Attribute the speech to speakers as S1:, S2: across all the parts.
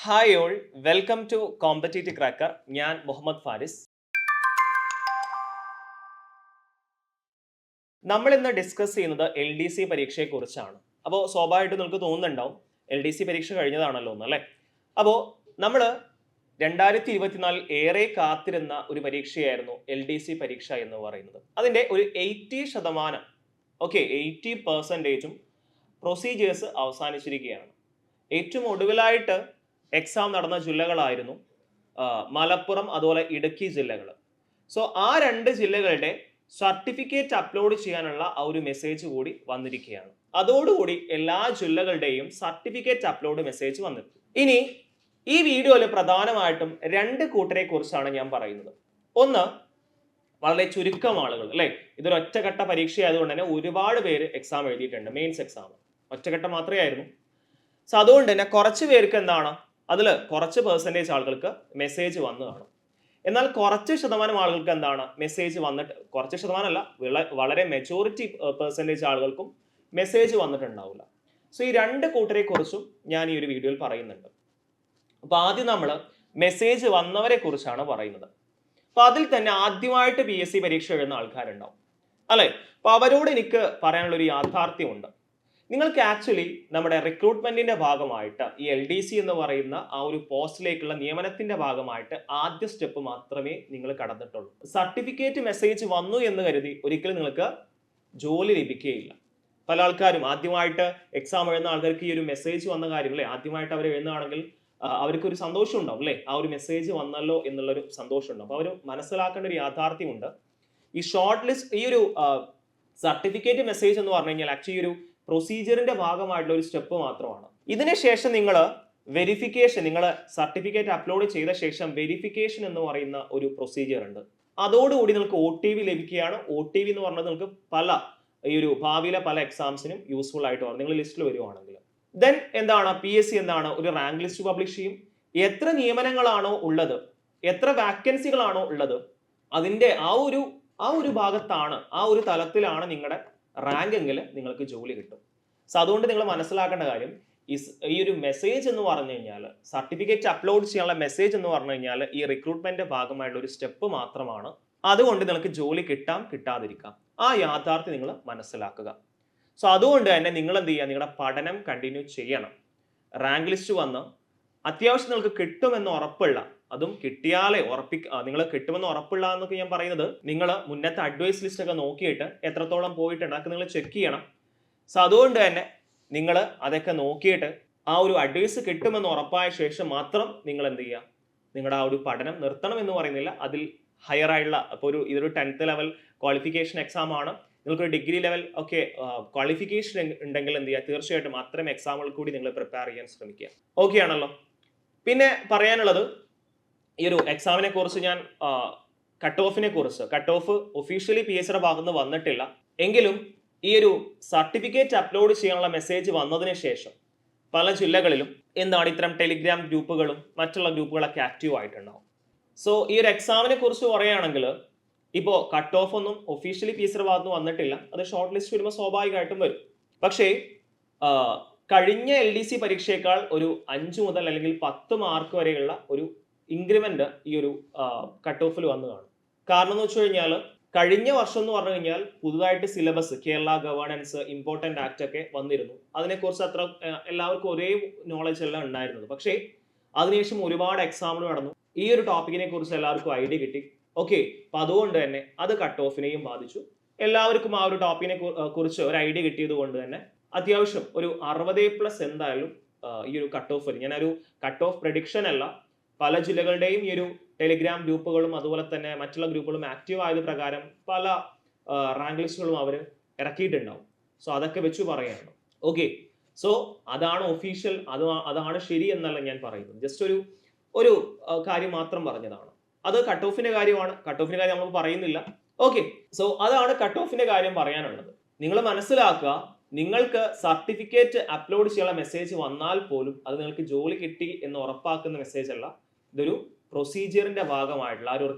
S1: Hi all, welcome to competitive cracker. ഞാൻ മുഹമ്മദ് ഫാരിസ്. നമ്മൾ ഇന്ന് ഡിസ്കസ് ചെയ്യുന്നത് LDC പരീക്ഷയെക്കുറിച്ചാണ്. അപ്പോൾ സ്വാഭാവികമായിട്ടും നിങ്ങൾക്ക് തോന്നുന്നുണ്ടാവും LDC പരീക്ഷ കഴിഞ്ഞതാണല്ലോ എന്ന്, അല്ലേ? അപ്പോൾ നമ്മൾ 2024 ഏറെ കാത്തിരുന്ന ഒരു പരീക്ഷയായിരുന്നു LDC പരീക്ഷ എന്ന് പറയുന്നത്. അതിൻ്റെ ഒരു 80% 80% പ്രൊസീജിയേഴ്സ് അവസാനിച്ചിരിക്കുകയാണ്. ഏറ്റവും ഒടുവിലായിട്ട് എക്സാം നടന്ന ജില്ലകളായിരുന്നു മലപ്പുറം അതുപോലെ ഇടുക്കി ജില്ലകൾ. സോ ആ രണ്ട് ജില്ലകളുടെ സർട്ടിഫിക്കറ്റ് അപ്ലോഡ് ചെയ്യാനുള്ള ആ ഒരു മെസ്സേജ് കൂടി വന്നിരിക്കുകയാണ്. അതോടുകൂടി എല്ലാ ജില്ലകളുടെയും സർട്ടിഫിക്കറ്റ് അപ്ലോഡ് മെസ്സേജ് വന്നിട്ടുണ്ട്. ഇനി ഈ വീഡിയോയിൽ പ്രധാനമായിട്ടും രണ്ട് കൂട്ടരെ കുറിച്ചാണ് ഞാൻ പറയുന്നത്. ഒന്ന്, വളരെ ചുരുക്കം ആളുകൾ, അല്ലേ? ഇതൊരു ഒറ്റഘട്ട പരീക്ഷ ആയതുകൊണ്ട് തന്നെ ഒരുപാട് പേര് എക്സാം എഴുതിയിട്ടുണ്ട്. മെയിൻസ് എക്സാം ഒറ്റഘട്ടം മാത്രമേ ആയിരുന്നു. സോ അതുകൊണ്ട് തന്നെ കുറച്ച് പേർക്ക് എന്താണ്, അതിൽ കുറച്ച് പെർസെൻറ്റേജ് ആളുകൾക്ക് മെസ്സേജ് വന്നു കാണും. എന്നാൽ കുറച്ച് ശതമാനം ആളുകൾക്ക് എന്താണ് മെസ്സേജ് വന്നിട്ട്, കുറച്ച് ശതമാനമല്ല, വളരെ മെജോറിറ്റി പെർസെൻറ്റേജ് ആളുകൾക്കും മെസ്സേജ് വന്നിട്ടുണ്ടാവില്ല. സോ ഈ രണ്ട് കൂട്ടരെ കുറിച്ചും ഞാൻ ഈ ഒരു വീഡിയോയിൽ പറയുന്നുണ്ട്. അപ്പോൾ ആദ്യം നമ്മൾ മെസ്സേജ് വന്നവരെ കുറിച്ചാണ് പറയുന്നത്. അപ്പോൾ അതിൽ തന്നെ ആദ്യമായിട്ട് PSC പരീക്ഷ എഴുതുന്ന ആൾക്കാരുണ്ടാവും, അല്ലേ? അപ്പോൾ അവരോട് എനിക്ക് പറയാനുള്ളൊരു യാഥാർത്ഥ്യമുണ്ട്. നിങ്ങൾക്ക് ആക്ച്വലി നമ്മുടെ റിക്രൂട്ട്മെന്റിന്റെ ഭാഗമായിട്ട് ഈ LDC എന്ന് പറയുന്ന ആ ഒരു പോസ്റ്റിലേക്കുള്ള നിയമനത്തിന്റെ ഭാഗമായിട്ട് ആദ്യ സ്റ്റെപ്പ് മാത്രമേ നിങ്ങൾ കടന്നിട്ടുള്ളൂ. സർട്ടിഫിക്കറ്റ് മെസ്സേജ് വന്നു എന്ന് കരുതി ഒരിക്കലും നിങ്ങൾക്ക് ജോലി ലഭിക്കുകയില്ല. പല ആൾക്കാരും ആദ്യമായിട്ട് എക്സാം എഴുതുന്ന ആൾക്കാർക്ക് ഈ ഒരു മെസ്സേജ് വന്ന കാര്യം, അല്ലേ, ആദ്യമായിട്ട് അവർ എഴുതുകയാണെങ്കിൽ അവർക്കൊരു സന്തോഷം ഉണ്ടാവും, അല്ലേ? ആ ഒരു മെസ്സേജ് വന്നല്ലോ എന്നുള്ളൊരു സന്തോഷം ഉണ്ടാവും. അപ്പോൾ അവർ മനസ്സിലാക്കേണ്ട ഒരു യാഥാർത്ഥ്യമുണ്ട്. ഈ ഷോർട്ട് ലിസ്റ്റ്, ഈ ഒരു സർട്ടിഫിക്കറ്റ് മെസ്സേജ് എന്ന് പറഞ്ഞു കഴിഞ്ഞാൽ ആക്ച്വലി ഒരു പ്രൊസീജിയറിന്റെ ഭാഗമായിട്ടുള്ള ഒരു സ്റ്റെപ്പ് മാത്രമാണ്. ഇതിന് ശേഷം നിങ്ങൾ വെരിഫിക്കേഷൻ, നിങ്ങൾ സർട്ടിഫിക്കറ്റ് അപ്ലോഡ് ചെയ്ത ശേഷം വെരിഫിക്കേഷൻ എന്ന് പറയുന്ന ഒരു പ്രൊസീജിയർ ഉണ്ട്. അതോടുകൂടി നിങ്ങൾക്ക് OTV ലഭിക്കുകയാണ്. OTV എന്ന് പറഞ്ഞത് നിങ്ങൾക്ക് പല ഈ ഒരു ഭാവിയിലെ പല എക്സാംസിനും യൂസ്ഫുൾ ആയിട്ട് വരും, നിങ്ങൾ ലിസ്റ്റിൽ വരുവാണെങ്കിൽ. ദെൻ എന്താണ് PSC എന്താണ് ഒരു റാങ്ക് ലിസ്റ്റ് പബ്ലിഷ് ചെയ്യും. എത്ര നിയമനങ്ങളാണോ ഉള്ളത്, എത്ര വാക്കൻസികളാണോ ഉള്ളത്, അതിന്റെ ആ ഒരു ഭാഗത്താണ്, ആ ഒരു തലത്തിലാണ് നിങ്ങളുടെ റാങ്ക് എങ്കിൽ നിങ്ങൾക്ക് ജോലി കിട്ടും. സോ അതുകൊണ്ട് നിങ്ങൾ മനസ്സിലാക്കേണ്ട കാര്യം, ഈ ഒരു മെസ്സേജ് എന്ന് പറഞ്ഞു കഴിഞ്ഞാൽ, സർട്ടിഫിക്കറ്റ് അപ്ലോഡ് ചെയ്യാനുള്ള മെസ്സേജ് എന്ന് പറഞ്ഞു കഴിഞ്ഞാൽ ഈ റിക്രൂട്ട്മെന്റ് ഭാഗമായിട്ടുള്ള ഒരു സ്റ്റെപ്പ് മാത്രമാണ്. അതുകൊണ്ട് നിങ്ങൾക്ക് ജോലി കിട്ടാം, കിട്ടാതിരിക്കാം. ആ യാഥാർത്ഥ്യം നിങ്ങൾ മനസ്സിലാക്കുക. സോ അതുകൊണ്ട് തന്നെ നിങ്ങൾ എന്ത് ചെയ്യുക, നിങ്ങളുടെ പഠനം കണ്ടിന്യൂ ചെയ്യണം. റാങ്ക് ലിസ്റ്റ് വന്ന് അത്യാവശ്യം നിങ്ങൾക്ക് കിട്ടുമെന്ന് ഉറപ്പുള്ള, അതും കിട്ടിയാലേ നിങ്ങൾ കിട്ടുമെന്ന് ഉറപ്പുള്ള എന്നൊക്കെ ഞാൻ പറയുന്നത്, നിങ്ങൾ മുന്നത്തെ അഡ്വൈസ് ലിസ്റ്റ് ഒക്കെ നോക്കിയിട്ട് എത്രത്തോളം പോയിട്ടുണ്ട് അതൊക്കെ നിങ്ങൾ ചെക്ക് ചെയ്യണം. സോ അതുകൊണ്ട് തന്നെ നിങ്ങൾ അതൊക്കെ നോക്കിയിട്ട് ആ ഒരു അഡ്വൈസ് കിട്ടുമെന്ന് ഉറപ്പായ ശേഷം മാത്രം നിങ്ങൾ എന്ത് ചെയ്യുക, നിങ്ങളുടെ ആ ഒരു പഠനം നിർത്തണം എന്ന് പറയുന്നില്ല. അതിൽ ഹയർ ആയിട്ടുള്ള, അപ്പോൾ ഇതൊരു 10th ലെവൽ ക്വാളിഫിക്കേഷൻ എക്സാം ആണ്, നിങ്ങൾക്കൊരു ഡിഗ്രി ലെവൽ ക്വാളിഫിക്കേഷൻ ഉണ്ടെങ്കിൽ എന്ത് ചെയ്യുക, തീർച്ചയായിട്ടും അത്തരം എക്സാമുകൾ കൂടി നിങ്ങൾ പ്രിപ്പയർ ചെയ്യാൻ ശ്രമിക്കുക. ഓക്കെ ആണല്ലോ? പിന്നെ പറയാനുള്ളത്, ഈ ഒരു എക്സാമിനെ കുറിച്ച് ഞാൻ കട്ട് ഓഫ് ഒഫീഷ്യലി PSCയുടെ ഭാഗത്ത് വന്നിട്ടില്ല എങ്കിലും ഈ ഒരു സർട്ടിഫിക്കറ്റ് അപ്ലോഡ് ചെയ്യാനുള്ള മെസ്സേജ് വന്നതിന് ശേഷം പല ജില്ലകളിലും എന്താണ് ഇത്തരം ടെലിഗ്രാം ഗ്രൂപ്പുകളും മറ്റുള്ള ഗ്രൂപ്പുകളൊക്കെ ആക്റ്റീവ് ആയിട്ടുണ്ടാവും. സോ ഈ ഒരു എക്സാമിനെ കുറിച്ച് പറയുകയാണെങ്കിൽ, ഇപ്പോൾ കട്ട് ഓഫ് ഒന്നും ഒഫീഷ്യലി PSCയുടെ ഭാഗത്ത് വന്നിട്ടില്ല. അത് ഷോർട്ട് ലിസ്റ്റ് വരുമ്പോൾ സ്വാഭാവികമായിട്ടും വരും. പക്ഷേ കഴിഞ്ഞ LDC പരീക്ഷയേക്കാൾ ഒരു 5 മുതൽ അല്ലെങ്കിൽ 10 മാർക്ക് വരെയുള്ള ഒരു ഇൻക്രിമെന്റ് ഈ ഒരു കട്ട് ഓഫിൽ വന്നു കാണും. കാരണം എന്ന് വെച്ച് കഴിഞ്ഞാൽ, കഴിഞ്ഞ വർഷം എന്ന് പറഞ്ഞു കഴിഞ്ഞാൽ പുതുതായിട്ട് syllabus, Kerala governance, important act ഒക്കെ വന്നിരുന്നു. അതിനെക്കുറിച്ച് അത്ര എല്ലാവർക്കും ഒരേ നോളജ് എല്ലാം ഉണ്ടായിരുന്നത്. പക്ഷേ അതിനുശേഷം ഒരുപാട് എക്സാമുകൾ നടന്നു. ഈ ഒരു ടോപ്പിക്കിനെ കുറിച്ച് എല്ലാവർക്കും ഐഡിയ കിട്ടി. ഓക്കെ, അപ്പൊ അതുകൊണ്ട് തന്നെ അത് കട്ട് ഓഫിനെയും ബാധിച്ചു. എല്ലാവർക്കും ആ ഒരു ടോപ്പിക്കിനെ കുറിച്ച് ഒരു ഐഡിയ കിട്ടിയത് കൊണ്ട് തന്നെ അത്യാവശ്യം ഒരു 60+ എന്തായാലും ഈ ഒരു കട്ട് ഓഫ് വരും. ഞാനൊരു കട്ട് ഓഫ് പ്രഡിക്ഷൻ അല്ല, പല ജില്ലകളുടെയും ഈ ഒരു ടെലിഗ്രാം ഗ്രൂപ്പുകളും അതുപോലെ തന്നെ മറ്റുള്ള ഗ്രൂപ്പുകളും ആക്റ്റീവ് ആയത് പ്രകാരം പല റാങ്ക് ലിസ്റ്റുകളും അവർ ഇറക്കിയിട്ടുണ്ടാവും. സോ അതൊക്കെ വെച്ച് പറയുകയാണ്. ഓക്കെ, സോ അതാണ് ഒഫീഷ്യൽ, അതാണ് ശരി എന്നല്ല ഞാൻ പറയുന്നത്. ജസ്റ്റ് ഒരു കാര്യം മാത്രം പറഞ്ഞതാണ്. അത് കട്ട് ഓഫിന്റെ കാര്യമാണ്. കട്ട് ഓഫിന്റെ കാര്യം നമ്മൾ പറയുന്നില്ല. ഓക്കെ, സോ അതാണ് കട്ട് ഓഫിന്റെ കാര്യം പറയാനുള്ളത്. നിങ്ങൾ മനസ്സിലാക്കുക, നിങ്ങൾക്ക് സർട്ടിഫിക്കറ്റ് അപ്ലോഡ് ചെയ്യാനുള്ള മെസ്സേജ് വന്നാൽ പോലും അത് നിങ്ങൾക്ക് ജോലി കിട്ടി എന്ന് ഉറപ്പാക്കുന്ന മെസ്സേജ് അല്ല. ഇതൊരു പ്രൊസീജിയറിന്റെ ഭാഗമായിട്ടുള്ള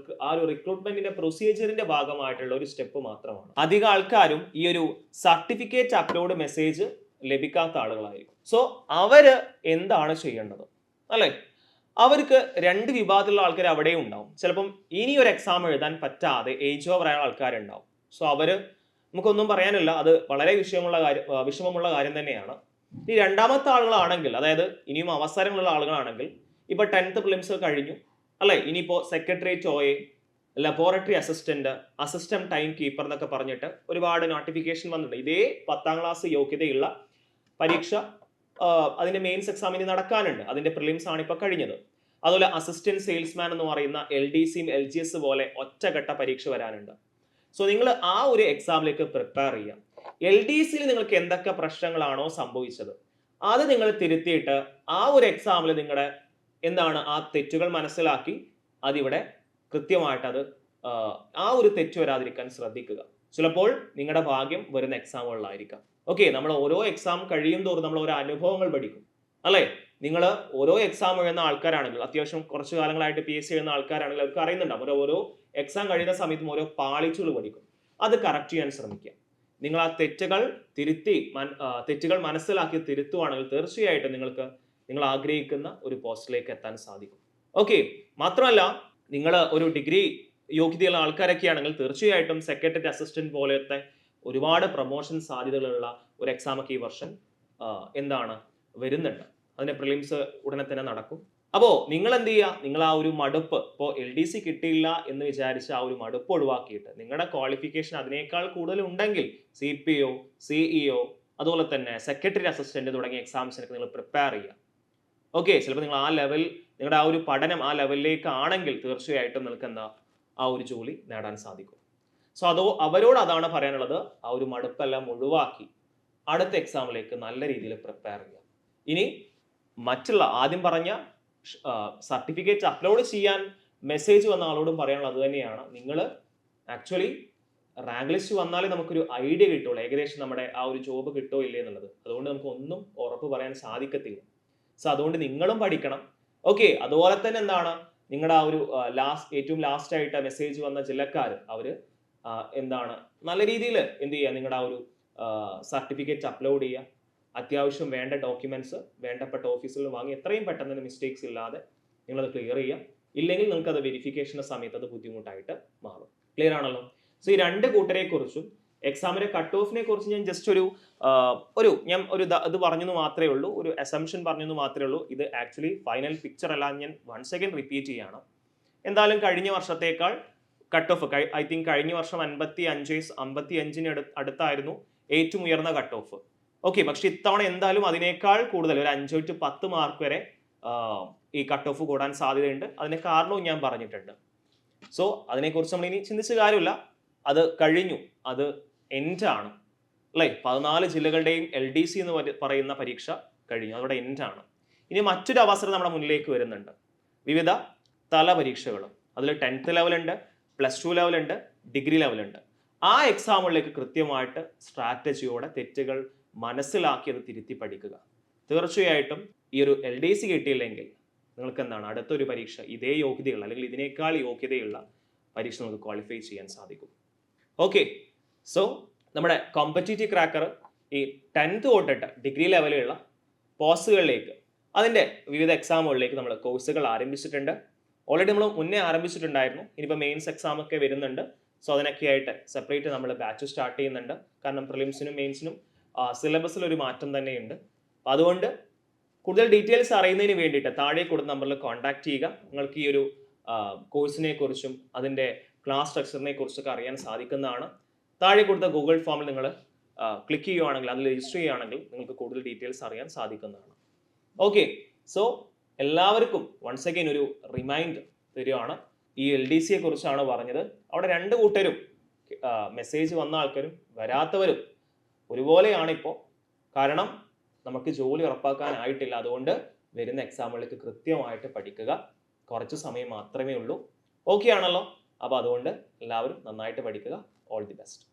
S1: ആ ഒരു റിക്രൂട്ട്മെന്റിന്റെ പ്രൊസീജിയറിന്റെ ഭാഗമായിട്ടുള്ള ഒരു സ്റ്റെപ്പ് മാത്രമാണ്. അധികം ആൾക്കാരും ഈ ഒരു സർട്ടിഫിക്കറ്റ് അപ്ലോഡ് മെസ്സേജ് ലഭിക്കാത്ത ആളുകളായിരിക്കും. സോ അവര് എന്താണ് ചെയ്യേണ്ടത്, അല്ലെ? അവർക്ക് രണ്ട് വിഭാഗത്തിലുള്ള ആൾക്കാർ അവിടെയും ഉണ്ടാവും. ചിലപ്പം ഇനി ഒരു എക്സാം എഴുതാൻ പറ്റാതെ ഏജ് ഓവർ ആയ ആൾക്കാരുണ്ടാവും. സോ അവര് നമുക്കൊന്നും പറയാനില്ല, അത് വളരെ വിഷമമുള്ള കാര്യം തന്നെയാണ്. ഈ രണ്ടാമത്തെ ആളുകളാണെങ്കിൽ, അതായത് ഇനിയും അവസരങ്ങളുള്ള ആളുകളാണെങ്കിൽ, ഇപ്പൊ 10th പ്രിലിംസ് കഴിഞ്ഞു അല്ലെ, ഇനിയിപ്പോ secretariat OA, laboratory assistant, assistant time keeper എന്നൊക്കെ പറഞ്ഞിട്ട് ഒരുപാട് നോട്ടിഫിക്കേഷൻ വന്നിട്ടുണ്ട്. ഇതേ 10ാം ക്ലാസ് യോഗ്യതയുള്ള പരീക്ഷ അതിന്റെ മെയിൻസ് എക്സാം ഇനി നടക്കാനുണ്ട്. അതിന്റെ പ്രിലിംസ് ആണ് ഇപ്പൊ കഴിഞ്ഞത്. അതുപോലെ അസിസ്റ്റന്റ് സെയിൽസ്മാൻ എന്ന് പറയുന്ന LDCയും LGS പോലെ ഒറ്റഘട്ട പരീക്ഷ വരാനുണ്ട്. സോ നിങ്ങൾ ആ ഒരു എക്സാമിലേക്ക് പ്രിപ്പയർ ചെയ്യാം. LDCയിൽ നിങ്ങൾക്ക് എന്തൊക്കെ പ്രശ്നങ്ങളാണോ സംഭവിച്ചത് അത് നിങ്ങൾ തിരുത്തിയിട്ട് ആ ഒരു എക്സാമിൽ നിങ്ങളുടെ ആ തെറ്റുകൾ മനസ്സിലാക്കി അതിവിടെ കൃത്യമായിട്ട് അത് ആ ഒരു തെറ്റ് വരാതിരിക്കാൻ ശ്രദ്ധിക്കുക. ചിലപ്പോൾ നിങ്ങളുടെ ഭാഗ്യം വരുന്ന എക്സാമുകളിലായിരിക്കാം. ഓക്കെ, നമ്മൾ ഓരോ എക്സാം കഴിയും തോറും നമ്മൾ ഓരോ അനുഭവങ്ങൾ പഠിക്കും അല്ലേ. നിങ്ങൾ ഓരോ എക്സാം എഴുതുന്ന ആൾക്കാരാണെങ്കിൽ, അത്യാവശ്യം കുറച്ച് കാലങ്ങളായിട്ട് PSC എഴുതുന്ന ആൾക്കാരാണെങ്കിൽ അവർക്ക് അറിയുന്നുണ്ടാവും ഓരോ എക്സാം കഴിയുന്ന സമയത്തും ഓരോ പാളിച്ചുകൾ പഠിക്കും. അത് കറക്റ്റ് ചെയ്യാൻ ശ്രമിക്കുക. നിങ്ങൾ ആ തെറ്റുകൾ മനസ്സിലാക്കി തിരുത്തുവാണെങ്കിൽ തീർച്ചയായിട്ടും നിങ്ങൾ ആഗ്രഹിക്കുന്ന ഒരു പോസ്റ്റിലേക്ക് എത്താൻ സാധിക്കും. ഓക്കെ, മാത്രമല്ല നിങ്ങൾ ഒരു ഡിഗ്രി യോഗ്യതയുള്ള ആൾക്കാരൊക്കെ ആണെങ്കിൽ തീർച്ചയായിട്ടും സെക്രട്ടറി അസിസ്റ്റന്റ് പോലത്തെ ഒരുപാട് പ്രൊമോഷൻ സാധ്യതകളുള്ള ഒരു എക്സാം ഒക്കെ ഈ വർഷം വരുന്നുണ്ട്. അതിന്റെ പ്രിലിംസ് ഉടനെ തന്നെ നടക്കും. അപ്പോൾ നിങ്ങൾ എന്ത് ചെയ്യുക, നിങ്ങൾ ആ ഒരു മടുപ്പ്, ഇപ്പോൾ LDC കിട്ടിയില്ല എന്ന് വിചാരിച്ച് ആ ഒരു മടുപ്പ് ഒഴിവാക്കിയിട്ട് നിങ്ങളുടെ ക്വാളിഫിക്കേഷൻ അതിനേക്കാൾ കൂടുതൽ ഉണ്ടെങ്കിൽ CPO, CEO, അതുപോലെ തന്നെ സെക്രട്ടറി അസിസ്റ്റന്റ് തുടങ്ങിയ എക്സാംസിനൊക്കെ നിങ്ങൾ പ്രിപ്പയർ ചെയ്യുക. ഓക്കെ, ചിലപ്പോൾ നിങ്ങൾ നിങ്ങളുടെ ആ ഒരു പഠനം ആ ലെവലിലേക്ക് ആണെങ്കിൽ തീർച്ചയായിട്ടും നിങ്ങൾക്ക് ആ ഒരു ജോലി നേടാൻ സാധിക്കും. സോ അവരോട് അതാണ് പറയാനുള്ളത്. ആ ഒരു മടുപ്പെല്ലാം ഒഴിവാക്കി അടുത്ത എക്സാമിലേക്ക് നല്ല രീതിയിൽ പ്രിപ്പയർ ചെയ്യുക. ഇനി മറ്റുള്ള ആദ്യം പറഞ്ഞ സർട്ടിഫിക്കറ്റ് അപ്ലോഡ് ചെയ്യാൻ മെസ്സേജ് വന്ന ആളോടും പറയാനുള്ളത് അത് തന്നെയാണ്. നിങ്ങൾ ആക്ച്വലി റാങ്ക് ലിസ്റ്റ് വന്നാലേ നമുക്കൊരു ഐഡിയ കിട്ടുള്ളൂ ഏകദേശം നമ്മുടെ ആ ഒരു ജോബ് കിട്ടോ ഇല്ലേ എന്നുള്ളത്. അതുകൊണ്ട് നമുക്ക് ഒന്നും ഉറപ്പ് പറയാൻ സാധിക്കത്തില്ല. സോ അതുകൊണ്ട് നിങ്ങളും പഠിക്കണം. ഓക്കെ, അതുപോലെ തന്നെ നിങ്ങളുടെ ആ ഒരു ഏറ്റവും ലാസ്റ്റ് ആയിട്ട് മെസ്സേജ് വന്ന ജില്ലക്കാർ അവര് നല്ല രീതിയിൽ എന്ത് ചെയ്യുക, നിങ്ങളുടെ ആ ഒരു സർട്ടിഫിക്കറ്റ് അപ്ലോഡ് ചെയ്യുക. അത്യാവശ്യം വേണ്ട ഡോക്യുമെന്റ്സ് വേണ്ടപ്പെട്ട ഓഫീസിൽ വാങ്ങി എത്രയും പെട്ടെന്ന് മിസ്റ്റേക്സ് ഇല്ലാതെ നിങ്ങളത് ക്ലിയർ ചെയ്യുക. ഇല്ലെങ്കിൽ നിങ്ങൾക്ക് അത് വെരിഫിക്കേഷന്റെ സമയത്ത് അത് ബുദ്ധിമുട്ടായിട്ട് മാറും. ക്ലിയർ ആണല്ലോ. സോ ഈ രണ്ട് കൂട്ടരെ കുറിച്ചും എക്സാമിന്റെ കട്ട് ഓഫിനെ കുറിച്ച് ഞാൻ ജസ്റ്റ് ഇത് പറഞ്ഞെന്ന് മാത്രമേ ഉള്ളൂ, ഒരു അസംഷൻ പറഞ്ഞെന്ന് മാത്രമേ ഉള്ളൂ. ഇത് ആക്ച്വലി ഫൈനൽ പിക്ചർ അല്ല. ഞാൻ വൺസ് അഗൈൻ റിപ്പീറ്റ് ചെയ്യാണ്. എന്തായാലും കഴിഞ്ഞ വർഷത്തേക്കാൾ കട്ട് ഓഫ് ഐ തിങ്ക് കഴിഞ്ഞ വർഷം 55 അടുത്തായിരുന്നു ഏറ്റവും ഉയർന്ന കട്ട് ഓഫ്. ഓക്കെ, പക്ഷെ ഇത്തവണ എന്തായാലും അതിനേക്കാൾ കൂടുതൽ ഒരു 5 to 10 മാർക്ക് വരെ ഈ കട്ട് ഓഫ് കൂടാൻ സാധ്യതയുണ്ട്. അതിന്റെ കാരണവും ഞാൻ പറഞ്ഞിട്ടുണ്ട്. സോ അതിനെക്കുറിച്ച് നമ്മൾ ഇനി ചിന്തിച്ച കാര്യമില്ല. അത് കഴിഞ്ഞു, അത് എൻഡ് ആണ് അല്ലേ. 14 ജില്ലകളുടെയും LDC എന്ന് പറയുന്ന പരീക്ഷ കഴിഞ്ഞു, അതോടെ എൻഡ് ആണ്. ഇനി മറ്റൊരു അവസരം നമ്മുടെ മുന്നിലേക്ക് വരുന്നുണ്ട്. വിവിധ തല പരീക്ഷകൾ. അതിൽ 10th ലെവൽ ഉണ്ട്, +2 ലെവൽ ഉണ്ട്, ഡിഗ്രി ലെവൽ ഉണ്ട്. ആ എക്സാമുകളിലേക്ക് കൃത്യമായിട്ട് സ്ട്രാറ്റജിയോടെ തെറ്റുകൾ മനസ്സിലാക്കി അത് തിരുത്തി പഠിക്കുക. തീർച്ചയായിട്ടും ഈ ഒരു LDC കിട്ടിയില്ലെങ്കിൽ നിങ്ങൾക്ക് അടുത്തൊരു പരീക്ഷ ഇതേ യോഗ്യതയുള്ള അല്ലെങ്കിൽ ഇതിനേക്കാൾ യോഗ്യതയുള്ള പരീക്ഷ നമുക്ക് ക്വാളിഫൈ ചെയ്യാൻ സാധിക്കും. ഓക്കെ, സോ നമ്മുടെ കോമ്പറ്റീറ്റീവ് ക്രാക്കർ ഈ 10th തൊട്ടിട്ട് ഡിഗ്രി ലെവലിലുള്ള പോസ്റ്റുകളിലേക്ക് അതിൻ്റെ വിവിധ എക്സാമുകളിലേക്ക് നമ്മൾ കോഴ്സുകൾ ആരംഭിച്ചിട്ടുണ്ട്. ഓൾറെഡി നമ്മൾ മുന്നേ ആരംഭിച്ചിട്ടുണ്ടായിരുന്നു. ഇനിയിപ്പോൾ മെയിൻസ് എക്സാം ഒക്കെ വരുന്നുണ്ട്. സോ അതിനൊക്കെ ആയിട്ട് സെപ്പറേറ്റ് നമ്മൾ ബാച്ച് സ്റ്റാർട്ട് ചെയ്യുന്നുണ്ട്. കാരണം പ്രിലിംസിനും മെയിൻസിനും സിലബസിൽ ഒരു മാറ്റം തന്നെയുണ്ട്. അപ്പോൾ അതുകൊണ്ട് കൂടുതൽ ഡീറ്റെയിൽസ് അറിയുന്നതിന് വേണ്ടിയിട്ട് താഴെ കൊടുത്ത നമ്പറിൽ കോൺടാക്ട് ചെയ്യുക. നിങ്ങൾക്ക് ഈ ഒരു കോഴ്സിനെ കുറിച്ചും അതിൻ്റെ ക്ലാസ് സ്ട്രക്ചറിനെ കുറിച്ചൊക്കെ അറിയാൻ സാധിക്കുന്നതാണ്. താഴെ കൊടുത്ത ഗൂഗിൾ ഫോമിൽ നിങ്ങൾ ക്ലിക്ക് ചെയ്യുകയാണെങ്കിൽ, അതിൽ രജിസ്റ്റർ ചെയ്യുകയാണെങ്കിൽ നിങ്ങൾക്ക് കൂടുതൽ ഡീറ്റെയിൽസ് അറിയാൻ സാധിക്കുന്നതാണ്. ഓക്കെ, സോ എല്ലാവർക്കും വൺസ് അഗൈൻ ഒരു റിമൈൻഡർ തരികയാണ്. ഈ LDCയെ കുറിച്ചാണ് പറഞ്ഞത്. അവിടെ രണ്ട് കൂട്ടരും, മെസ്സേജ് വന്ന ആൾക്കാരും വരാത്തവരും ഒരുപോലെയാണ് ഇപ്പോൾ. കാരണം നമുക്ക് ജോലി ഉറപ്പാക്കാനായിട്ടില്ല. അതുകൊണ്ട് വരുന്ന എക്സാമുകളിലേക്ക് കൃത്യമായിട്ട് പഠിക്കുക. കുറച്ച് സമയം മാത്രമേ ഉള്ളൂ. ഓക്കെ ആണല്ലോ. അപ്പോൾ അതുകൊണ്ട് എല്ലാവരും നന്നായിട്ട് പഠിക്കുക. All the best.